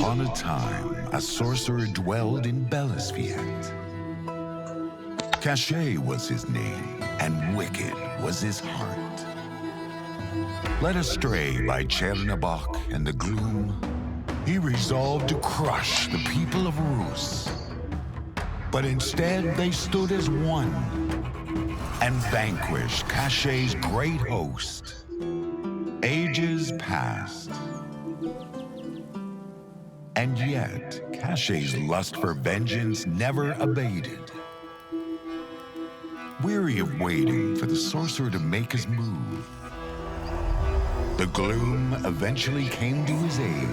upon a time, a sorcerer dwelled in Bellisviet. Cachet was his name, and wicked was his heart. Led astray by Chernabog and the gloom, he resolved to crush the people of Rus. But instead, they stood as one and vanquished Cachet's great host. Ages passed. And yet, Cachet's lust for vengeance never abated. Weary of waiting for the sorcerer to make his move, the gloom eventually came to his aid.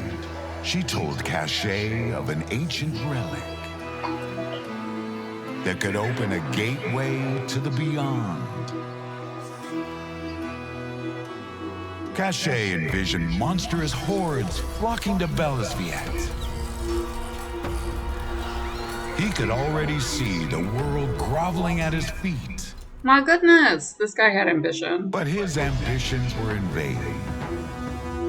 She told Cachet of an ancient relic that could open a gateway to the beyond. Cachet envisioned monstrous hordes flocking to Bellisviet. He could already see the world groveling at his feet. My goodness, this guy had ambition. But his ambitions were in vain.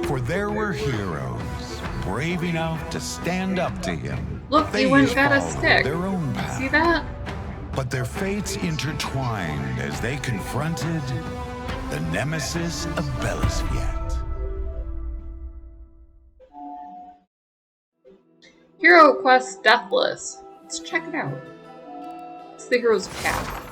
For there were heroes brave enough to stand up to him. Look, They he went each got a followed stick. their own path. See that? But their fates intertwined as they confronted the nemesis of Bellisviet. Hero Quest Deathless. Let's check it out. It's the hero's path.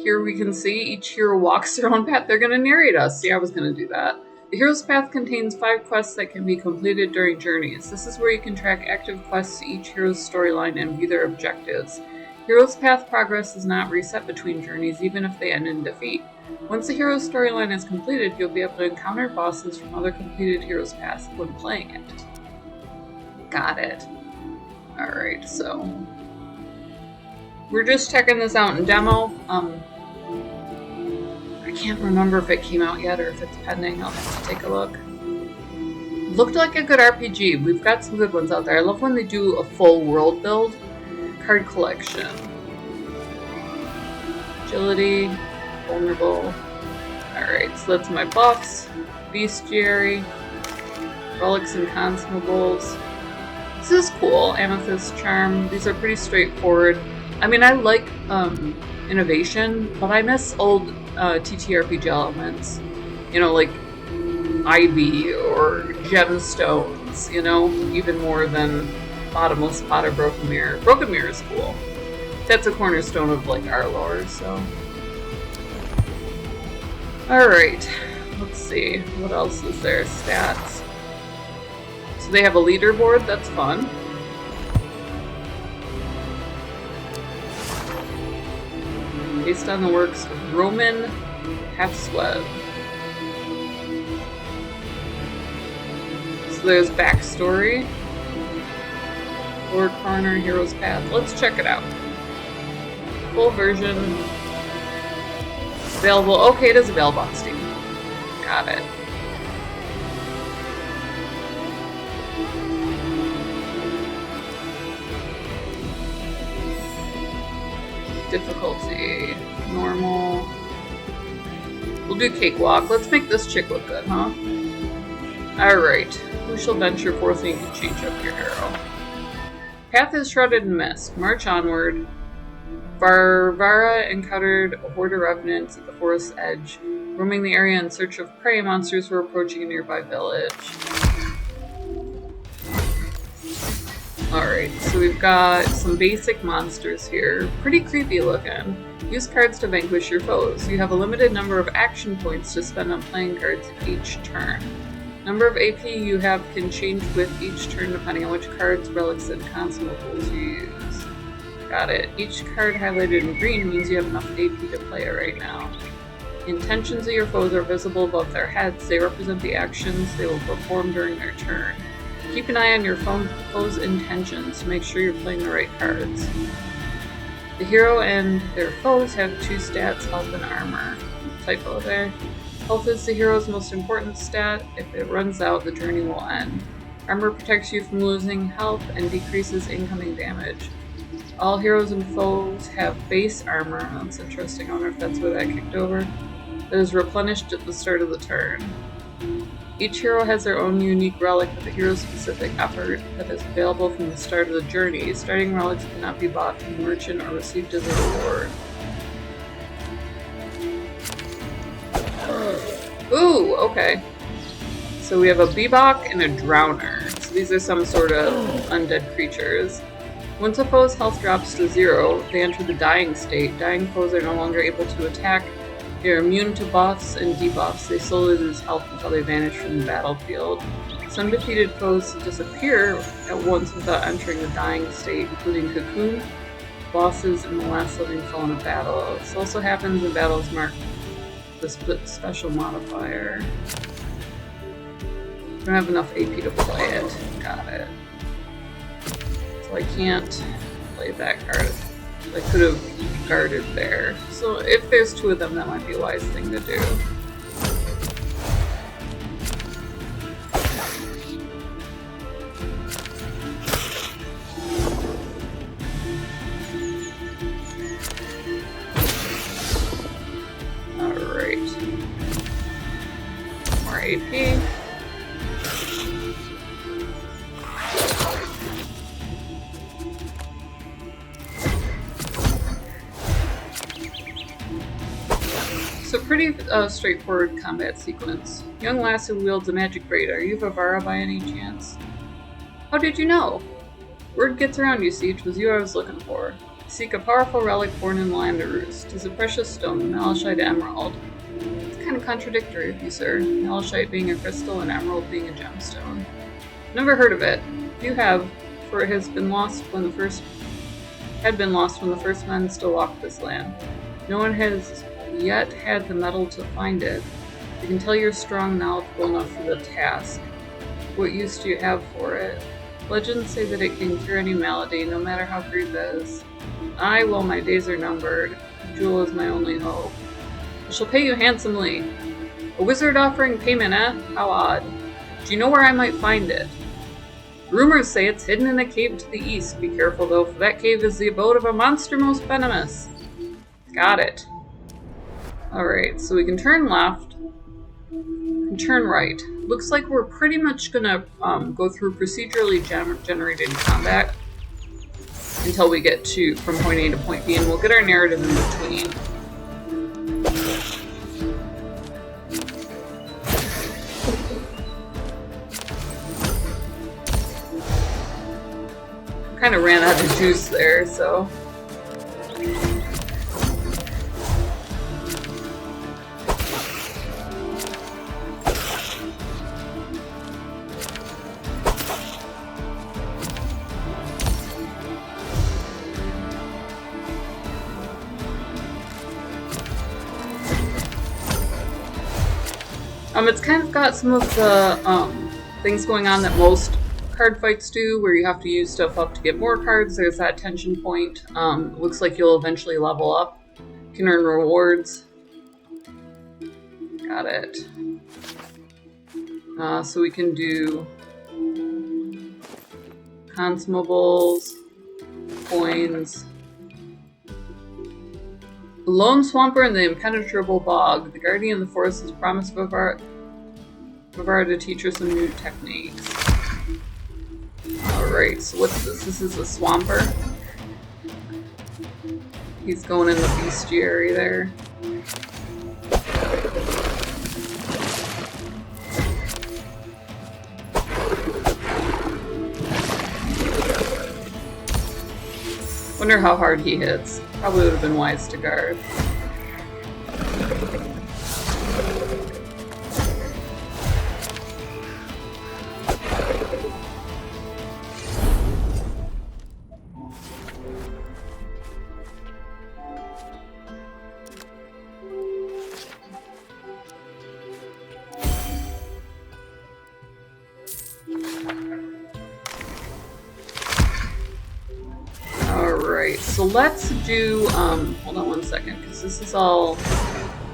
Here we can see each hero walks their own path. They're going to narrate us. See, I was going to do that. The hero's path contains 5 quests that can be completed during journeys. This is where you can track active quests to each hero's storyline and view their objectives. Hero's path progress is not reset between journeys, even if they end in defeat. Once the hero's storyline is completed, you'll be able to encounter bosses from other completed hero's paths when playing it. Got it. Alright, so we're just checking this out in demo. I can't remember if it came out yet or if it's pending. I'll have to take a look. Looked like a good RPG. We've got some good ones out there. I love when they do a full world build. Card collection. Agility. Vulnerable. Alright, so that's my buffs. Bestiary. Relics and consumables. This is cool. Amethyst Charm. These are pretty straightforward. I mean, I like innovation, but I miss old TTRPG elements. You know, like Ivy or gemstones, you know, even more than Bottomless Pot or Broken Mirror. Broken Mirror is cool. That's a cornerstone of, like, our lore, so. Alright. Let's see. What else is there? Stats. So they have a leaderboard. That's fun. Based on the works of Roman Halfsweb. So there's backstory. Lord Corner, Hero's Path. Let's check it out. Full version. Available. Okay, it is available on Steam. Got it. Difficulty. Normal. We'll do Cakewalk. Let's make this chick look good, huh? Alright. Who shall venture forth and you can change up your hero. Path is shrouded in mist. March onward. Varvara encountered a horde of revenants at the forest's edge. Roaming the area in search of prey, monsters were approaching a nearby village. Alright, so we've got some basic monsters here. Pretty creepy looking. Use cards to vanquish your foes. You have a limited number of action points to spend on playing cards each turn. Number of AP you have can change with each turn depending on which cards, relics, and consumables you use. Got it. Each card highlighted in green means you have enough AP to play it right now. The intentions of your foes are visible above their heads. They represent the actions they will perform during their turn. Keep an eye on your foes' intentions to make sure you're playing the right cards. The hero and their foes have 2 stats, health and armor. Typo there. Health is the hero's most important stat. If it runs out, the journey will end. Armor protects you from losing health and decreases incoming damage. All heroes and foes have base armor. That's interesting. I wonder if that's where that kicked over. That is replenished at the start of the turn. Each hero has their own unique relic with a hero-specific effort that is available from the start of the journey. Starting relics cannot be bought from the merchant or received as a reward. Ooh, okay. So we have a Bebop and a Drowner. So these are some sort of undead creatures. Once a foe's health drops to 0, they enter the dying state. Dying foes are no longer able to attack. They are immune to buffs and debuffs. They slowly lose health until they vanish from the battlefield. Some defeated foes disappear at once without entering the dying state, including Cocoon, bosses, and the last living foe in a battle. This also happens in battles marked the split special modifier. I don't have enough AP to play it. Got it. So I can't play that card. I could have guarded there. So if there's 2 of them, that might be a wise thing to do. Alright. More AP. So pretty straightforward combat sequence. Young lass who wields a magic blade. Are you Vivara by any chance? How did you know? Word gets around, you see. 'Twas you I was looking for. Seek a powerful relic born in the land of Roost. 'Tis a precious stone, malachite emerald. It's kind of contradictory of you, sir. Malachite being a crystal and emerald being a gemstone. Never heard of it. You have, for it had been lost when the first men still walked this land. No one has yet had the metal to find it. I can tell you're strong and knowledgeable enough for the task. What use do you have for it? Legends say that it can cure any malady, no matter how brief it is. Aye, well, my days are numbered. The jewel is my only hope. I shall pay you handsomely. A wizard offering payment, eh? How odd. Do you know where I might find it? Rumors say it's hidden in a cave to the east. Be careful, though, for that cave is the abode of a monster most venomous. Got it. Alright, so we can turn left, and turn right. Looks like we're pretty much gonna go through procedurally generated combat until we get from point A to point B, and we'll get our narrative in between. Kind of ran out of juice there, so... It's kind of got some of the things going on that most card fights do, where you have to use stuff up to get more cards. There's that tension point. Looks like you'll eventually level up. You can earn rewards. Got it. So we can do consumables, coins. The lone swamper in the impenetrable bog. The guardian of the forest has promised Vivara to teach her some new techniques. Alright, so what's this? This is a swamper. He's going in the bestiary there. Wonder how hard he hits. Probably would have been wise to guard. So let's do, hold on one second, because this is all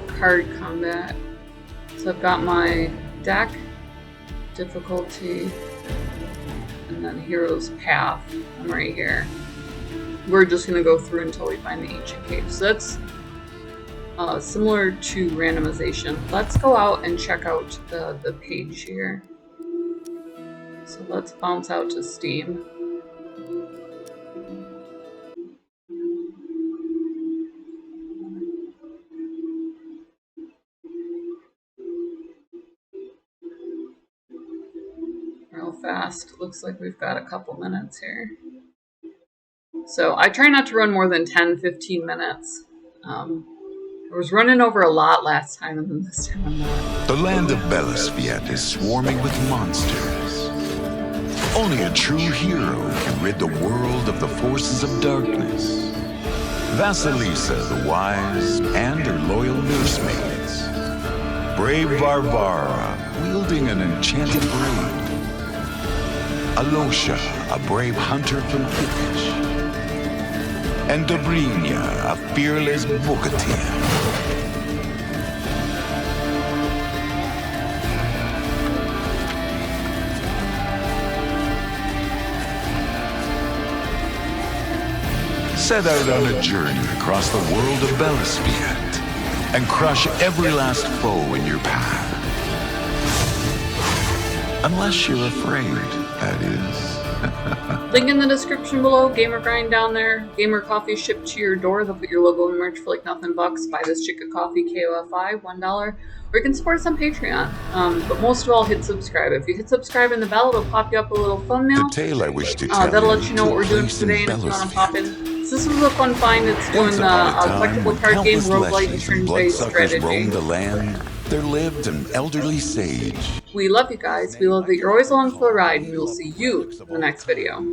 card combat. So I've got my deck, difficulty, and then hero's path. I'm right here. We're just going to go through until we find the ancient cave. So similar to randomization. Let's go out and check out the page here. So let's bounce out to Steam. Real fast. Looks like we've got a couple minutes here. So I try not to run more than 10-15 minutes. I was running over a lot last time, and then this time I'm not. The land of Bellisviet is swarming with monsters. Only a true hero can rid the world of the forces of darkness. Vasilisa the wise and her loyal nursemaids. Brave Varvara wielding an enchanted blade. Alosha, a brave hunter from Kitch. And Dobrynia, a fearless booketeer. Set out on a journey across the world of Bellisviet and crush every last foe in your path. Unless you're afraid, that is. Link in the description below. Gamer Grind down there. Gamer Coffee shipped to your door. They'll put your logo and merch for like nothing bucks. Buy this chick a coffee, KOFI, $1. Or you can support us on Patreon. But most of all, hit subscribe. If you hit subscribe in the bell, it'll pop you up a little thumbnail. The tale I wish to tell that'll let you know what we're doing today, and if you want to pop in. So this was a fun find. It's doing a collectible card game, roguelike, and turn-based strategy. Roamed the land. There lived an elderly sage. We love you guys. We love that you're always along for the ride, and we will see you in the next video.